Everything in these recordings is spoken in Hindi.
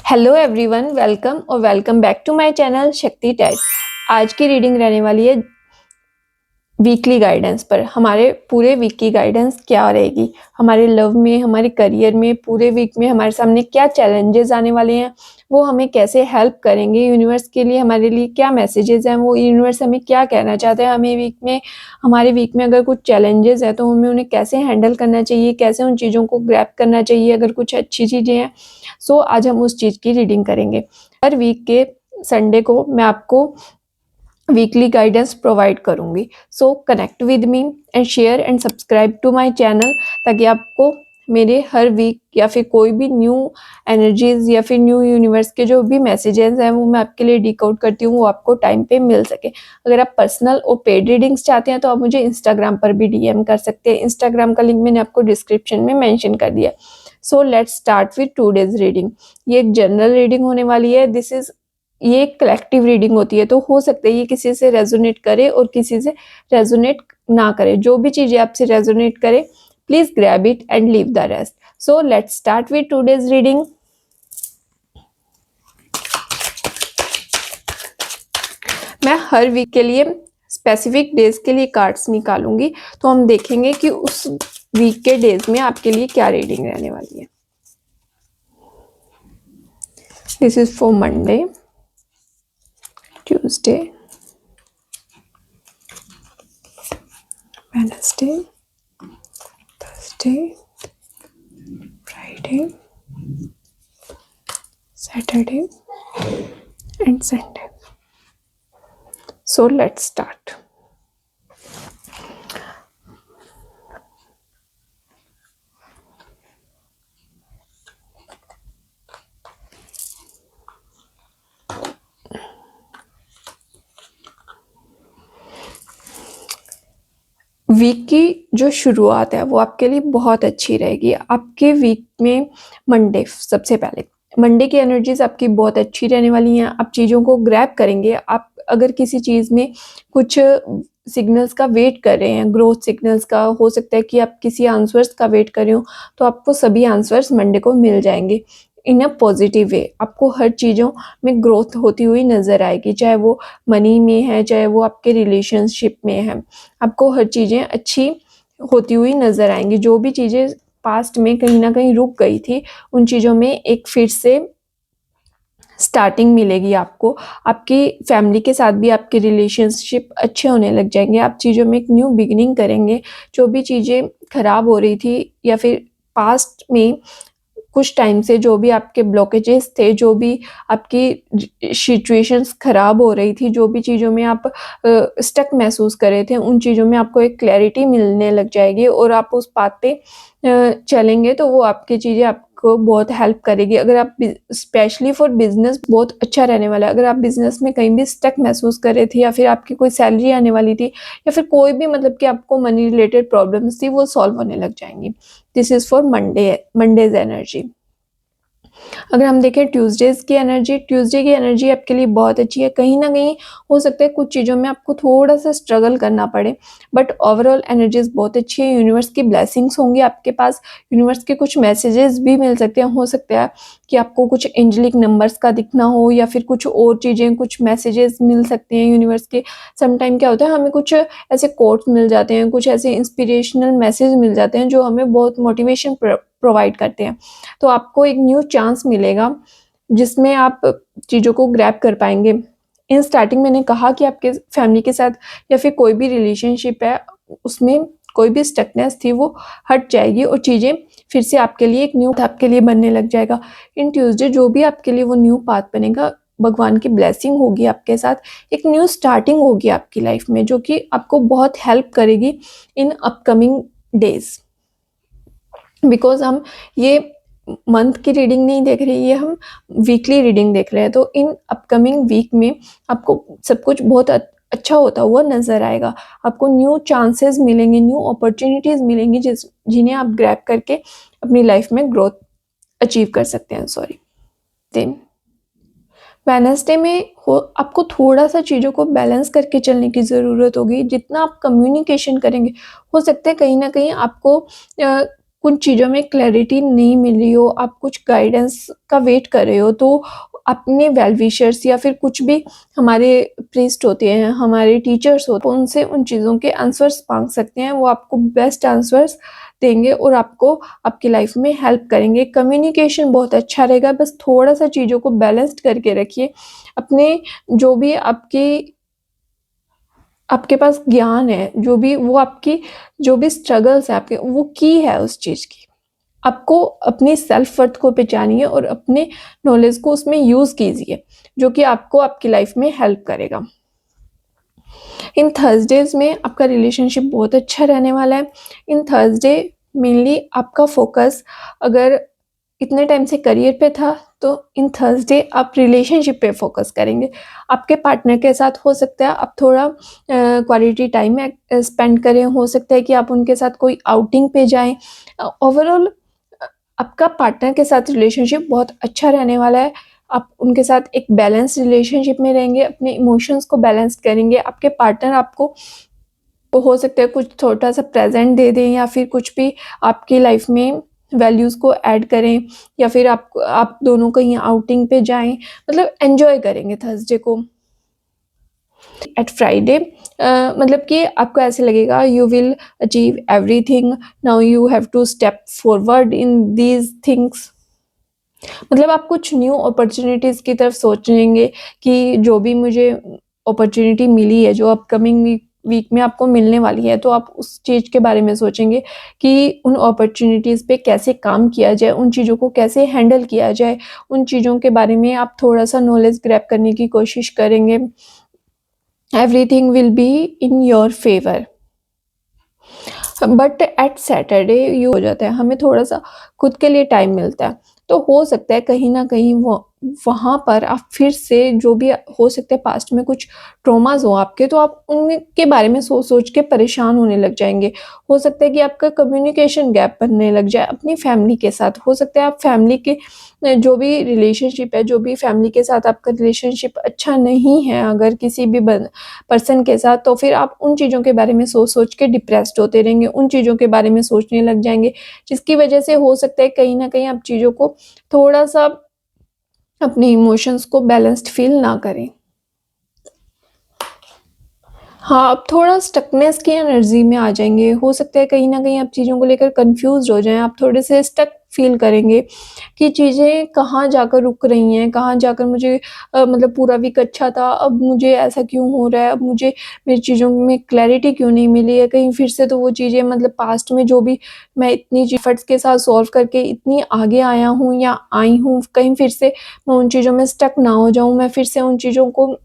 हेलो एवरीवन, वेलकम और welcome back to my channel Shakti टेट। आज की रीडिंग रहने वाली है वीकली गाइडेंस पर। हमारे पूरे वीक की गाइडेंस क्या रहेगी, हमारे लव में, हमारे करियर में, पूरे वीक में हमारे सामने क्या चैलेंजेस आने वाले हैं, वो हमें कैसे हेल्प करेंगे, यूनिवर्स के लिए हमारे लिए क्या मैसेजेस हैं, वो यूनिवर्स हमें क्या कहना चाहते हैं हमें वीक में। हमारे वीक में अगर कुछ चैलेंजेस है तो हमें उन्हें कैसे हैंडल करना चाहिए, कैसे उन चीज़ों को ग्रैब करना चाहिए अगर कुछ अच्छी चीज़ें हैं। सो आज हम उस चीज़ की रीडिंग करेंगे। हर वीक के संडे को मैं आपको वीकली गाइडेंस प्रोवाइड करूंगी। So connect with me and share and subscribe to my channel, ताकि आपको मेरे हर वीक या फिर कोई भी न्यू एनर्जीज या फिर न्यू यूनिवर्स के जो भी मैसेजेस हैं वो मैं आपके लिए डिकोड करती हूँ, वो आपको टाइम पे मिल सके। अगर आप पर्सनल और पेड रीडिंग्स चाहते हैं तो आप मुझे इंस्टाग्राम पर भी डीएम कर सकते हैं। इंस्टाग्राम का लिंक मैंने आपको डिस्क्रिप्शन में मेंशन कर दिया। So let's start with two days reading. ये एक जनरल रीडिंग होने वाली है। ये एक कलेक्टिव रीडिंग होती है, तो हो सकता है ये किसी से रेजोनेट करे और किसी से रेजोनेट ना करे। जो भी चीजें आपसे रेजोनेट करे, please grab it and leave the rest. So let's start with today's reading. मैं हर वीक के लिए स्पेसिफिक डेज के लिए कार्ड्स निकालूंगी, तो हम देखेंगे कि उस वीक के डेज में आपके लिए क्या रीडिंग रहने वाली है। This is for Monday, Tuesday, Wednesday, Thursday, Friday, Saturday and Sunday. So let's start. Week की जो शुरुआत है वो आपके लिए बहुत अच्छी रहेगी। आपके वीक में मंडे, सबसे पहले मंडे की एनर्जीज आपकी बहुत अच्छी रहने वाली हैं। आप चीज़ों को ग्रैब करेंगे। आप अगर किसी चीज़ में कुछ सिग्नल्स का वेट कर रहे हैं, ग्रोथ सिग्नल्स का, हो सकता है कि आप किसी आंसर्स का वेट कर रहे हो, तो आपको सभी आंसर्स मंडे को मिल जाएंगे इन अ पॉजिटिव वे। आपको हर चीज़ों में ग्रोथ होती हुई नज़र आएगी, चाहे वो मनी में है, चाहे वो आपके रिलेशनशिप में है। आपको हर चीज़ें अच्छी होती हुई नज़र आएंगी। जो भी चीज़ें पास्ट में कहीं ना कहीं रुक गई थी, उन चीज़ों में एक फिर से स्टार्टिंग मिलेगी आपको। आपकी फैमिली के साथ भी आपके रिलेशनशिप अच्छे होने लग जाएंगे। आप चीज़ों में एक न्यू बिगिनिंग करेंगे। जो भी चीज़ें खराब हो रही थी या फिर पास्ट में कुछ टाइम से जो भी आपके ब्लॉकेजेस थे, जो भी आपकी सिचुएशंस खराब हो रही थी, जो भी चीज़ों में आप स्टक महसूस कर रहे थे, उन चीज़ों में आपको एक क्लैरिटी मिलने लग जाएगी और आप उस बात पे चलेंगे तो वो आपकी चीज़ें आपको बहुत हेल्प करेगी। अगर आप स्पेशली फॉर बिजनेस बहुत अच्छा रहने वाला है। अगर आप बिजनेस में कहीं भी स्टक महसूस कर रहे थे या फिर आपकी कोई सैलरी आने वाली थी या फिर कोई भी मतलब कि आपको मनी रिलेटेड प्रॉब्लम्स थी, वो सॉल्व होने लग जाएंगी। This is for Mondays energy. अगर हम देखें ट्यूसडेज की एनर्जी, ट्यूसडे की एनर्जी आपके लिए बहुत अच्छी है। कहीं ना कहीं हो सकता है कुछ चीज़ों में आपको थोड़ा सा स्ट्रगल करना पड़े, बट ओवरऑल एनर्जीज बहुत अच्छी है। यूनिवर्स की ब्लेसिंग्स होंगी आपके पास, यूनिवर्स के कुछ मैसेजेस भी मिल सकते हैं। हो सकता है कि आपको कुछ एंजेलिक नंबर्स का दिखना हो या फिर कुछ और चीज़ें, कुछ मैसेजेस मिल सकते हैं यूनिवर्स के। समटाइम क्या होता है, हमें कुछ ऐसे कोट्स मिल जाते हैं, कुछ ऐसे इंस्पिरेशनल मैसेज मिल जाते हैं जो हमें बहुत मोटिवेशन प्रोवाइड करते हैं। तो आपको एक न्यू चांस मिलेगा जिसमें आप चीज़ों को ग्रैब कर पाएंगे। इन स्टार्टिंग मैंने कहा कि आपके फैमिली के साथ या फिर कोई भी रिलेशनशिप है, उसमें कोई भी स्टकनेस थी वो हट जाएगी और चीज़ें फिर से आपके लिए एक न्यू आपके लिए बनने लग जाएगा। इन ट्यूसडे जो भी आपके लिए वो न्यू पाथ बनेगा, भगवान की ब्लेसिंग होगी आपके साथ, एक न्यू स्टार्टिंग होगी आपकी लाइफ में, जो कि आपको बहुत हेल्प करेगी इन अपकमिंग डेज। बिकॉज हम ये मंथ की रीडिंग नहीं देख रहे, ये हम वीकली रीडिंग देख रहे हैं। तो इन अपकमिंग वीक में आपको सब कुछ बहुत अच्छा होता हुआ नजर आएगा। आपको न्यू चांसेस मिलेंगे, न्यू अपॉर्चुनिटीज मिलेंगी जिन्हें आप ग्रैब करके अपनी लाइफ में ग्रोथ अचीव कर सकते हैं। दिन वेडनेसडे में आपको थोड़ा सा चीज़ों को बैलेंस करके चलने की ज़रूरत होगी। जितना आप कम्युनिकेशन करेंगे, हो सकता है कहीं ना कहीं आपको कुछ चीज़ों में क्लैरिटी नहीं मिल रही हो, आप कुछ गाइडेंस का वेट कर रहे हो, तो अपने वेल विशर्स या फिर कुछ भी हमारे प्रीस्ट होते हैं, हमारे टीचर्स होते हैं, उनसे उन चीज़ों के आंसर्स माँग सकते हैं। वो आपको बेस्ट आंसर्स देंगे और आपको आपकी लाइफ में हेल्प करेंगे। कम्युनिकेशन बहुत अच्छा रहेगा, बस थोड़ा-सा चीज़ों को बैलेंस्ड करके रखिए। अपने जो भी आपके पास ज्ञान है, जो भी वो आपकी जो भी स्ट्रगल्स हैं आपके, वो की है उस चीज़ की। आपको अपनी सेल्फ वर्थ को पहचानिए और अपने नॉलेज को उसमें यूज़ कीजिए, जो कि आपको आपकी लाइफ में हेल्प करेगा। इन थर्सडेज़ में आपका रिलेशनशिप बहुत अच्छा रहने वाला है। इन थर्सडे मेनली आपका फोकस अगर इतने टाइम से करियर पे था, तो इन थर्सडे आप रिलेशनशिप पे फोकस करेंगे। आपके पार्टनर के साथ हो सकता है आप थोड़ा क्वालिटी टाइम स्पेंड करें, हो सकता है कि आप उनके साथ कोई आउटिंग पे जाएँ। ओवरऑल आपका पार्टनर के साथ रिलेशनशिप बहुत अच्छा रहने वाला है। आप उनके साथ एक बैलेंस रिलेशनशिप में रहेंगे, अपने इमोशंस को बैलेंस करेंगे। आपके पार्टनर आपको हो सकता है कुछ छोटा-सा प्रेज़ेंट दे दें या फिर कुछ भी आपकी लाइफ में वैल्यूज़ को ऐड करें या फिर आप दोनों कहीं आउटिंग पे जाएँ, मतलब एन्जॉय करेंगे थर्सडे को। एट फ्राइडे मतलब कि आपको ऐसे लगेगा you will achieve everything, now you have to step forward in these things. मतलब आप कुछ न्यू अपॉर्च्युनिटीज़ की तरफ सोचेंगे कि जो भी मुझे अपॉर्च्युनिटी मिली है, जो अपकमिंग वीक में आपको मिलने वाली है, तो आप उस चीज़ के बारे में सोचेंगे कि उन अपॉर्च्युनिटीज़ पे कैसे काम किया जाए, उन चीज़ों को कैसे हैंडल किया जाए, उन चीज़ों के बारे में आप थोड़ा-सा नॉलेज ग्रैब करने की कोशिश करेंगे। Everything will be in your favour. But at Saturday you हो जाता है, हमें थोड़ा-सा खुद के लिए टाइम मिलता है। तो हो सकता है कहीं न कहीं वो वहाँ पर आप फिर से जो भी हो सकता है पास्ट में कुछ ट्रॉमाज़ हो आपके, तो आप उनके बारे में सोच-सोच के परेशान होने लग जाएँगे। हो सकता है कि आपका कम्युनिकेशन गैप बनने लग जाए अपनी फैमिली के साथ। हो सकता है आप फैमिली के जो भी रिलेशनशिप है, जो भी फैमिली के साथ आपका रिलेशनशिप अच्छा नहीं है अगर किसी भी पर्सन के साथ, तो फिर आप उन चीज़ों के बारे में सोच-सोच के डिप्रेस्ड होते रहेंगे, उन चीज़ों के बारे में सोचने लग जाएँगे, जिसकी वजह से हो सकता है कहीं न कहीं आप चीज़ों को थोड़ा-सा अपने इमोशंस को बैलेंस्ड फ़ील ना करें। हाँ, आप थोड़ा स्टकनेस की एनर्जी में आ जाएँगे, हो सकता है कहीं न कहीं आप चीज़ों को लेकर कन्फ्यूज़्ड हो जाएँ, आप थोड़े से स्टक फ़ील करेंगे कि चीज़ें कहाँ जाकर रुक रही हैं, कहाँ जाकर मुझे मतलब पूरा वीक अच्छा था, अब मुझे ऐसा क्यों हो रहा है, अब मुझे मेरी चीज़ों में क्लैरिटी क्यों नहीं मिली है, कहीं फिर से तो वो चीज़ें मतलब पास्ट में जो भी मैं इतनी एफर्ट्स के साथ सॉल्व करके इतनी आगे आया हूँ या आई हूँ, कहीं फिर से मैं उन चीज़ों में स्टक ना हो जाऊँ, मैं फिर से उन चीज़ों को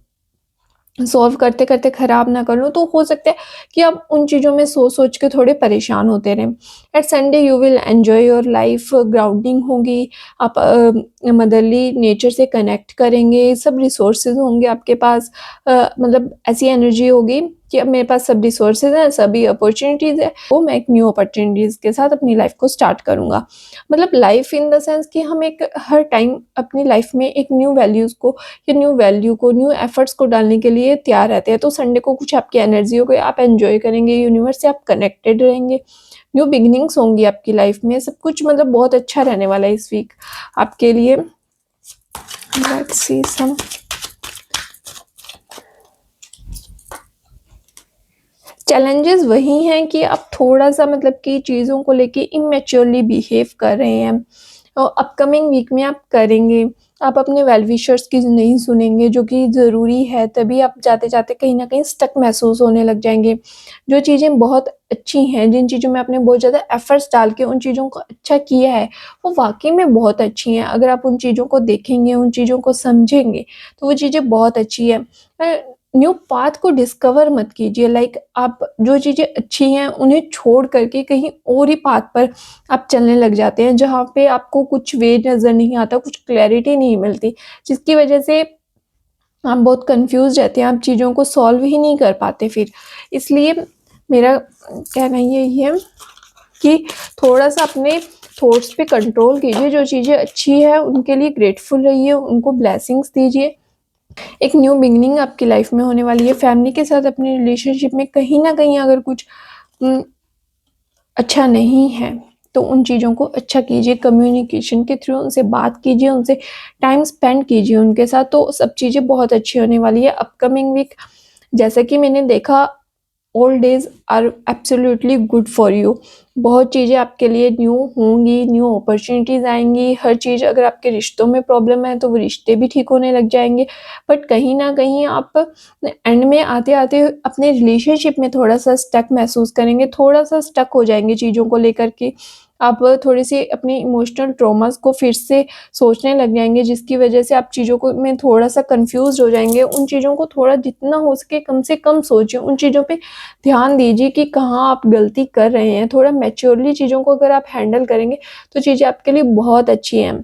सॉल्व करते-करते ख़राब ना कर लूँ, तो हो सकता है कि आप उन चीज़ों में सोच-सोच के थोड़े परेशान होते रहें। At Sunday you will enjoy your life, grounding होगी, आप मदरली नेचर से कनेक्ट करेंगे, सब रिसोर्सेज़ होंगे आपके पास, मतलब ऐसी एनर्जी होगी कि अब मेरे पास सब रिसोर्सेज़ हैं, सभी अपॉर्च्युनिटीज़ हैं, तो मैं एक न्यू अपॉर्च्युनिटीज़ के साथ अपनी लाइफ़ को स्टार्ट करूँगा। मतलब लाइफ़ इन द सेंस कि हम एक हर टाइम अपनी लाइफ़ में एक न्यू वैल्यूज़ को या न्यू वैल्यू को, न्यू एफर्ट्स को डालने के लिए तैयार रहते हैं। तो संडे को कुछ आपकी एनर्जी हो गई, आप एन्जॉय करेंगे, यूनिवर्स से आप कनेक्टेड रहेंगे, न्यू बिगिनिंग्स होंगी आपकी लाइफ में, सब कुछ मतलब बहुत अच्छा रहने वाला है इस वीक आपके लिए। लेट्स सी सम चैलेंजेस वही हैं कि आप थोड़ा-सा मतलब कि चीज़ों को लेके इमैच्योरली बिहेव कर रहे हैं। अपकमिंग वीक में आप करेंगे, आप अपने वेल विशर्स की नहीं सुनेंगे जो कि ज़रूरी है, तभी आप जाते-जाते कहीं न कहीं स्टक महसूस होने लग जाएँगे। जो चीज़ें बहुत अच्छी हैं, जिन चीज़ों में आपने बहुत ज़्यादा एफर्ट्स डाल के उन चीज़ों को अच्छा किया है, वो वाक़ई में बहुत अच्छी हैं। अगर आप उन चीज़ों को देखेंगे, उन चीज़ों को समझेंगे, तो वो चीज़ें बहुत अच्छी हैं। न्यू पाथ को डिस्कवर मत कीजिए, लाइक आप जो चीज़ें अच्छी हैं उन्हें छोड़ करके कहीं और ही पाथ पर आप चलने लग जाते हैं, जहाँ पे आपको कुछ वे नज़र नहीं आता, कुछ क्लैरिटी नहीं मिलती, जिसकी वजह से आप बहुत कन्फ्यूज़ रहते हैं, आप चीज़ों को सॉल्व ही नहीं कर पाते फिर। इसलिए मेरा कहना यही है कि थोड़ा-सा अपने थॉट्स पे कंट्रोल कीजिए, जो चीज़ें अच्छी हैं उनके लिए ग्रेटफुल रहिए, उनको ब्लेसिंग्स दीजिए। एक न्यू बिगिनिंग आपकी लाइफ में होने वाली है। फैमिली के साथ अपने रिलेशनशिप में कहीं न कहीं अगर कुछ उम, अच्छा नहीं है, तो उन चीज़ों को अच्छा कीजिए, कम्युनिकेशन के थ्रू उनसे बात कीजिए, उनसे टाइम स्पेंड कीजिए उनके साथ, तो सब चीज़ें बहुत अच्छी होने वाली है। अपकमिंग वीक जैसा कि मैंने देखा, all days are absolutely good for you. बहुत चीज़ें आपके लिए न्यू होंगी, न्यू अपॉर्चुनिटीज़ आएँगी, हर चीज़, अगर आपके रिश्तों में प्रॉब्लम है तो वो रिश्ते भी ठीक होने लग जाएँगे। बट कहीं न कहीं आप एंड में आते-आते अपने रिलेशनशिप में थोड़ा-सा स्टक महसूस करेंगे, थोड़ा-सा स्टक हो जाएँगे चीज़ों को लेकर के। आप थोड़ी-सी अपनी इमोशनल ट्रॉमास को फिर से सोचने लग जाएँगे, जिसकी वजह से आप चीज़ों को में थोड़ा-सा कन्फ्यूज़्ड हो जाएँगे। उन चीज़ों को थोड़ा जितना हो सके कम से कम सोचिए, उन चीज़ों पे ध्यान दीजिए कि कहाँ आप गलती कर रहे हैं। थोड़ा मैच्योरली चीज़ों को अगर आप हैंडल करेंगे, तो चीज़ें आपके लिए बहुत अच्छी हैं।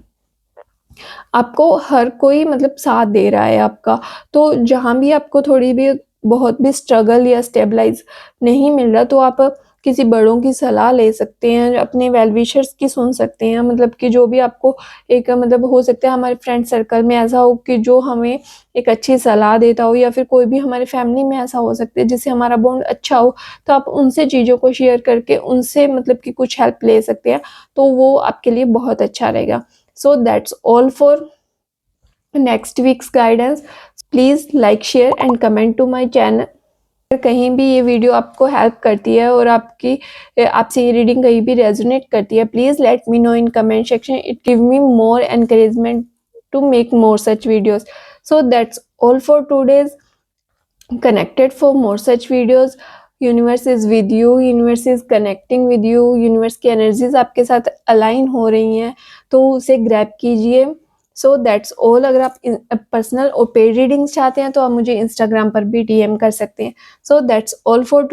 आपको हर कोई मतलब साथ दे रहा है आपका, तो जहाँ भी आपको थोड़ी भी बहुत भी स्ट्रगल या स्टेबलाइज़ नहीं मिल रहा, तो आप किसी बड़ों की सलाह ले सकते हैं, अपने वेल विशर्स की सुन सकते हैं, मतलब कि जो भी आपको एक मतलब हो सकता है हमारे फ्रेंड सर्कल में ऐसा हो कि जो हमें एक अच्छी सलाह देता हो, या फिर कोई भी हमारे फैमिली में ऐसा हो सकता है जिससे हमारा बॉन्ड अच्छा हो, तो आप उनसे चीज़ों को शेयर करके उनसे मतलब कि कुछ हेल्प ले सकते हैं, तो वो आपके लिए बहुत अच्छा रहेगा। So that's all for next week's guidance. Please like, share and comment to my channel. अगर कहीं भी ये वीडियो आपको हेल्प करती है और आपसे ये रीडिंग कहीं भी रेजोनेट करती है, please let me know in comment section. It give me more encouragement to make more such videos. So that's all for today's connected. For more such videos, universe is with you, universe is connecting with you, universe की एनर्जीज आपके साथ अलाइन हो रही हैं, तो उसे ग्रैब कीजिए. So that's all. अगर आप पर्सनल और पेड रीडिंग्स चाहते हैं तो आप मुझे इंस्टाग्राम पर भी DM कर सकते हैं. So that's all for